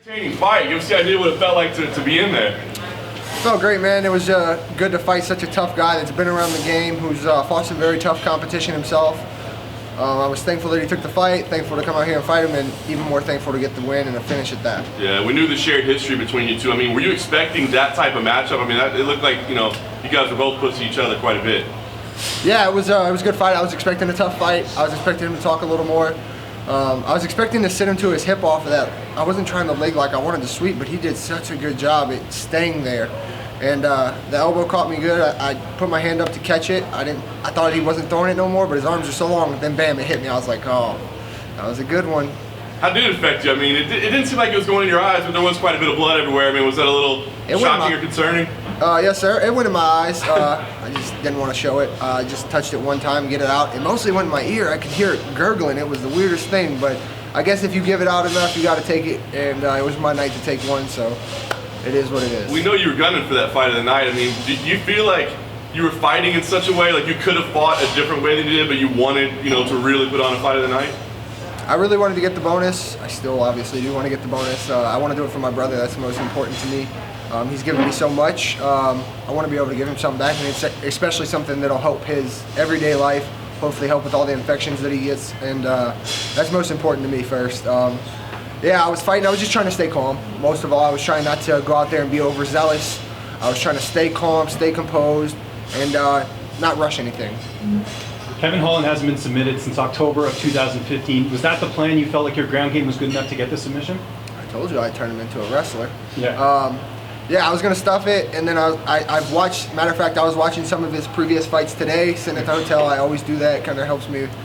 Entertaining fight. Give us the idea what it felt like to be in there. Felt great, man. It was good to fight such a tough guy that's been around the game, who's fought some very tough competition himself. I was thankful that he took the fight, thankful to come out here and fight him, and even more thankful to get the win and a finish at that. Yeah, we knew the shared history between you two. I mean, were you expecting that type of matchup? I mean, it looked like, you know, you guys were both pushing each other quite a bit. Yeah, it was a good fight. I was expecting a tough fight. I was expecting him to talk a little more. I was expecting to sit him to his hip off of that. I wasn't trying to leg like I wanted to sweep, but he did such a good job at staying there. And the elbow caught me good. I put my hand up to catch it. I thought he wasn't throwing it no more, but his arms were so long. Then bam, it hit me. I was like, oh, that was a good one. How did it affect you? I mean, it didn't seem like it was going in your eyes, but there was quite a bit of blood everywhere. I mean, was that a little shocking or concerning? Yes, sir. It went in my eyes. I just didn't want to show it. I just touched it one time, get it out. It mostly went in my ear. I could hear it gurgling. It was the weirdest thing, but I guess if you give it out enough, you got to take it. And it was my night to take one, so it is what it is. We know you were gunning for that fight of the night. I mean, did you feel like you were fighting in such a way, like you could have fought a different way than you did, but you wanted, you know, to really put on a fight of the night? I really wanted to get the bonus. I still obviously do want to get the bonus. I want to do it for my brother. That's the most important to me. He's given me so much. I want to be able to give him something back, and it's especially something that'll help his everyday life, hopefully help with all the infections that he gets, and that's most important to me first. Yeah, I was fighting. I was just trying to stay calm. Most of all, I was trying not to go out there and be overzealous. I was trying to stay calm, stay composed, and not rush anything. Kevin Holland hasn't been submitted since October of 2015. Was that the plan? You felt like your ground game was good enough to get the submission? I told you I'd turn him into a wrestler. Yeah. Yeah, I was gonna stuff it, and then I've watched. Matter of fact, I was watching some of his previous fights today. Sitting at the hotel, I always do that. Kind of helps me with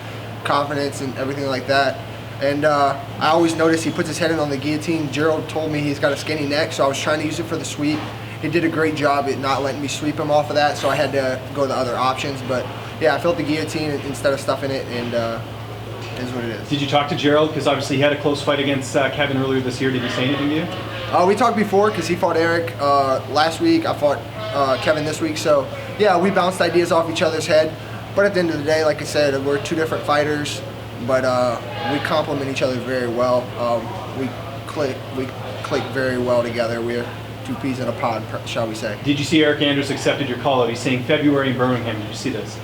confidence and everything like that. And I always notice he puts his head in on the guillotine. Gerald told me he's got a skinny neck, so I was trying to use it for the sweep. He did a great job at not letting me sweep him off of that, so I had to go to other options. But yeah, I felt the guillotine instead of stuffing it, and it is what it is. Did you talk to Gerald? Because obviously he had a close fight against Kevin earlier this year. Did he say anything to you? We talked before because he fought Eryk last week. I fought Kevin this week. So yeah, we bounced ideas off each other's head. But at the end of the day, like I said, we're two different fighters, but we complement each other very well. We click very well together. We're two peas in a pod, shall we say. Did you see Eryk Anders accepted your call out? He's saying February in Birmingham. Did you see this?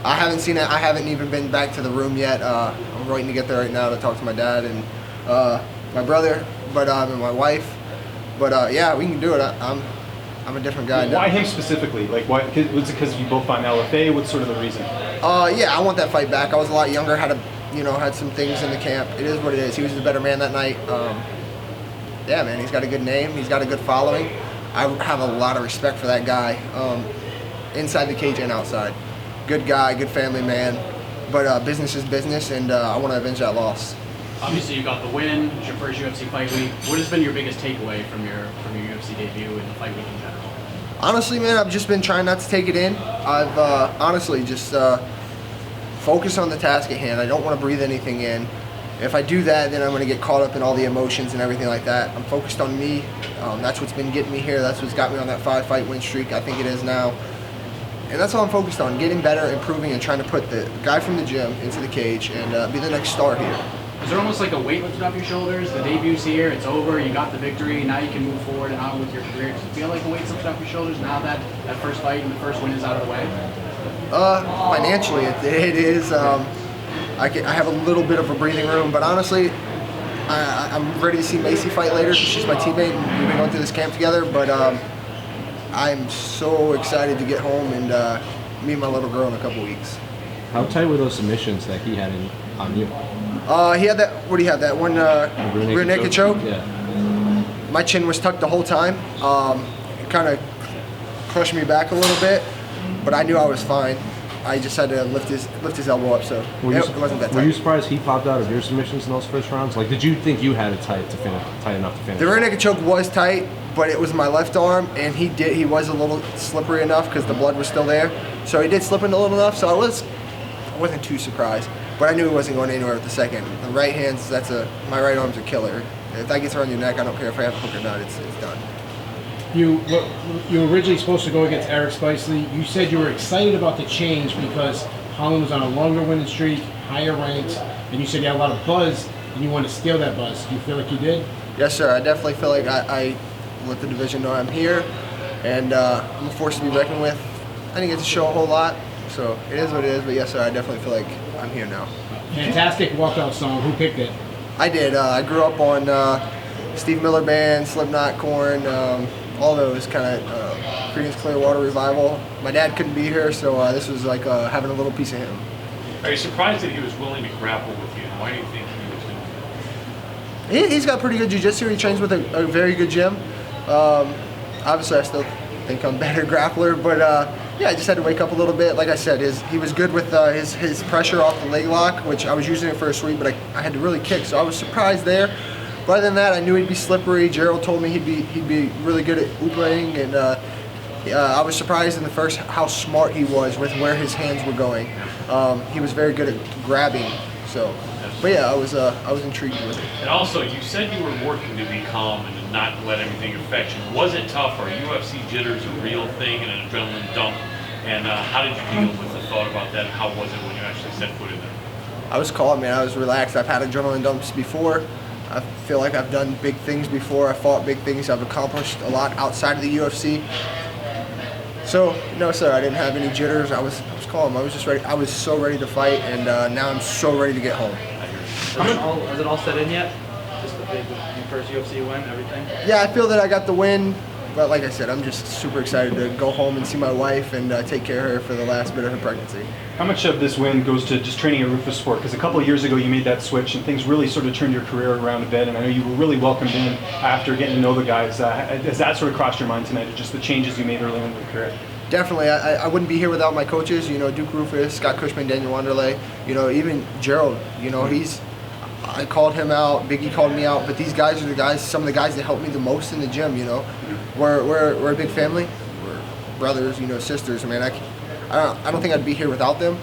I haven't seen it. I haven't even been back to the room yet. I'm waiting to get there right now to talk to my dad and my brother, and my wife. But yeah, we can do it. I'm a different guy now. Why him specifically? Like, why? Was it because you both fought in LFA? What's sort of the reason? Yeah, I want that fight back. I was a lot younger. Had some things in the camp. It is what it is. He was the better man that night. Yeah, man, he's got a good name. He's got a good following. I have a lot of respect for that guy, inside the cage and outside. Good guy, good family man. But business is business, and I want to avenge that loss. Obviously, you got the win. It's your first UFC fight week. What has been your biggest takeaway from your UFC debut and the fight week in general? Honestly, man, I've just been trying not to take it in. I've honestly just focused on the task at hand. I don't want to breathe anything in. If I do that, then I'm going to get caught up in all the emotions and everything like that. I'm focused on me. That's what's been getting me here. That's what's got me on that 5-fight win streak. I think it is now. And that's all I'm focused on, getting better, improving, and trying to put the guy from the gym into the cage and be the next star here. Is there almost like a weight lifted off your shoulders? The debut's here, it's over, you got the victory, now you can move forward and on with your career. Does it feel like a weight's lifted off your shoulders now that that first fight and the first win is out of the way? Financially, it is. I have a little bit of a breathing room, but honestly, I'm ready to see Macy fight later because she's my teammate and we've been going through this camp together. But I'm so excited to get home and meet my little girl in a couple weeks. How tight were those submissions that he had on you? He had that. What do you have? That one rear naked choke. Yeah. My chin was tucked the whole time. It kind of crushed me back a little bit, but I knew I was fine. I just had to lift his elbow up, so it wasn't that tight. Were you surprised he popped out of your submissions in those first rounds? Like, did you think you had it tight enough to finish? The rear naked choke was tight, but it was my left arm, and he was a little slippery enough because the blood was still there. So he did slip in a little enough. So I wasn't too surprised, but I knew he wasn't going anywhere with the second. The right hands, my right arm's a killer. If that gets around your neck, I don't care if I have a hook or not. It's done. You were originally supposed to go against Eric Spicely. You said you were excited about the change because Holland was on a longer winning streak, higher ranked, and you said you had a lot of buzz and you wanted to steal that buzz. Do you feel like you did? Yes, sir. I definitely feel like I let the division know I'm here, and I'm a force to be reckoned with. I didn't get to show a whole lot, so it is what it is. But yes, sir. I definitely feel like I'm here now. Fantastic walkout song. Who picked it? I did. I grew up on Steve Miller Band, Slipknot, Korn, all those kind of Creedence Clearwater Revival. My dad couldn't be here, so this was like having a little piece of him. Are you surprised that he was willing to grapple with you? And why do you think he was doing that? He's got pretty good jiu-jitsu. He trains with a very good gym. Obviously, I still think I'm a better grappler, but yeah, I just had to wake up a little bit. Like I said, he was good with his pressure off the leg lock, which I was using it for a sweep, but I had to really kick, so I was surprised there. But other than that, I knew he'd be slippery. Gerald told me he'd be really good at ooping, and I was surprised in the first how smart he was with where his hands were going. He was very good at grabbing. So, but yeah, I was intrigued with it. And also, you said you were working to be calm and to not let everything affect you. Was it tough? Are UFC jitters a real thing and an adrenaline dump? And how did you deal with the thought about that? How was it when you actually set foot in there? I was calm, man. I was relaxed. I've had adrenaline dumps before. I feel like I've done big things before. I fought big things. I've accomplished a lot outside of the UFC. So, no, sir, I didn't have any jitters. I was calm. I was just ready. I was so ready to fight, and now I'm so ready to get home. Has it all set in yet? Just the first UFC win, everything? Yeah, I feel that I got the win, but like I said, I'm just super excited to go home and see my wife and take care of her for the last bit of her pregnancy. How much of this win goes to just training at Ruthless Sport? Because a couple of years ago you made that switch and things really sort of turned your career around a bit, and I know you were really welcomed in after getting to know the guys. Has that sort of crossed your mind tonight, or just the changes you made early in your career? Definitely. I wouldn't be here without my coaches, Duke Rufus, Scott Cushman, Daniel Wanderlei, even Gerald, I called him out, Biggie called me out, but these guys are some of the guys that helped me the most in the gym, We're a big family. We're brothers, sisters. Man, I don't think I'd be here without them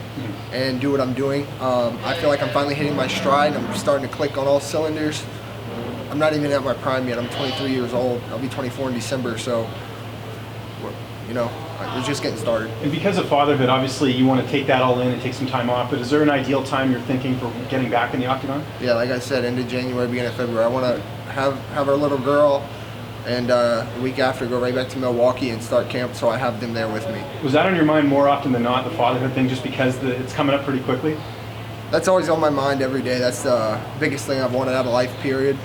and do what I'm doing. I feel like I'm finally hitting my stride. I'm starting to click on all cylinders. I'm not even at my prime yet. I'm 23 years old. I'll be 24 in December, so we're just getting started. And because of fatherhood, obviously you want to take that all in and take some time off, but is there an ideal time you're thinking for getting back in the octagon? Yeah, like I said, end of January, beginning of February. I want to have our little girl, and a week after go right back to Milwaukee and start camp, so I have them there with me. Was that on your mind more often than not, the fatherhood thing, just because it's coming up pretty quickly? That's always on my mind every day. That's the biggest thing I've wanted out of life, period.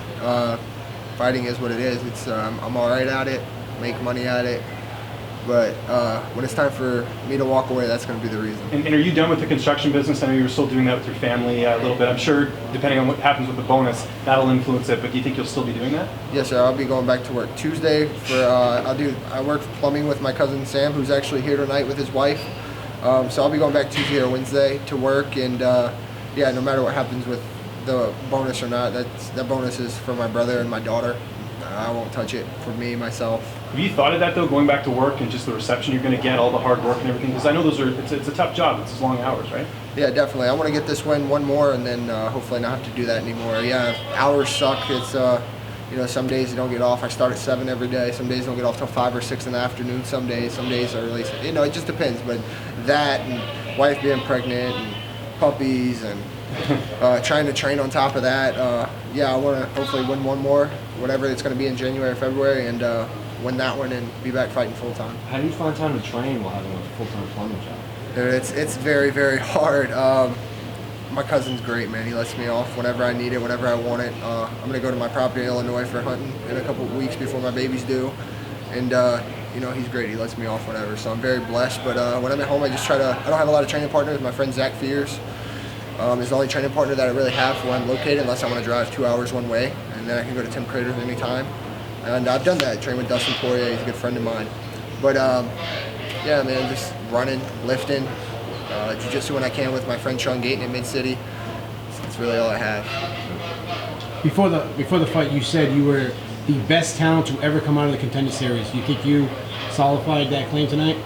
Fighting is what it is. I'm all right at it, make money at it. But when it's time for me to walk away, that's going to be the reason. And are you done with the construction business? I know you were still doing that with your family a little bit. I'm sure, depending on what happens with the bonus, that'll influence it. But do you think you'll still be doing that? Yes, sir. I'll be going back to work Tuesday. I work plumbing with my cousin Sam, who's actually here tonight with his wife. So I'll be going back Tuesday or Wednesday to work. And yeah, no matter what happens with the bonus or not, that bonus is for my brother and my daughter. I won't touch it for me, myself. Have you thought of that, though, going back to work and just the reception you're going to get, all the hard work and everything? Because I know it's a tough job. It's long hours, right? Yeah, definitely. I want to get this win one more and then hopefully not have to do that anymore. Yeah, hours suck. It's, some days you don't get off. I start at 7 every day. Some days I don't get off till 5 or 6 in the afternoon. Some days early. It just depends. But that and wife being pregnant and puppies and trying to train on top of that. Yeah, I want to hopefully win one more, whatever it's going to be in January or February, and win that one and be back fighting full time. How do you find time to train while having a full-time plumbing job? It's very, very hard. My cousin's great, man. He lets me off whenever I need it, whenever I want it. I'm going to go to my property in Illinois for hunting in a couple of weeks before my baby's due. And, he's great. He lets me off whenever. So I'm very blessed. But when I'm at home, I don't have a lot of training partners. My friend Zach Fears is the only training partner that I really have for where I'm located, unless I want to drive 2 hours one way. And then I can go to Tim Craters anytime. And I've done that. I train with Dustin Poirier. He's a good friend of mine. But, yeah, man, just running, lifting, jiu-jitsu when I can with my friend Sean Gayton in Mid-City. That's really all I have. Before the fight, you said you were the best talent to ever come out of the Contender Series. Do you think you solidified that claim tonight?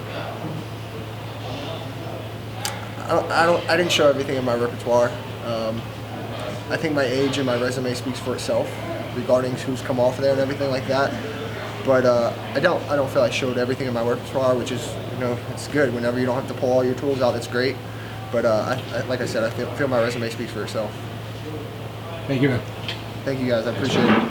I didn't show everything in my repertoire. I think my age and my resume speaks for itself regarding who's come off there and everything like that. But I don't feel I showed everything in my repertoire, which is, it's good. Whenever you don't have to pull all your tools out, that's great. But like I said, I feel my resume speaks for itself. Thank you, man. Thank you, guys. I appreciate it.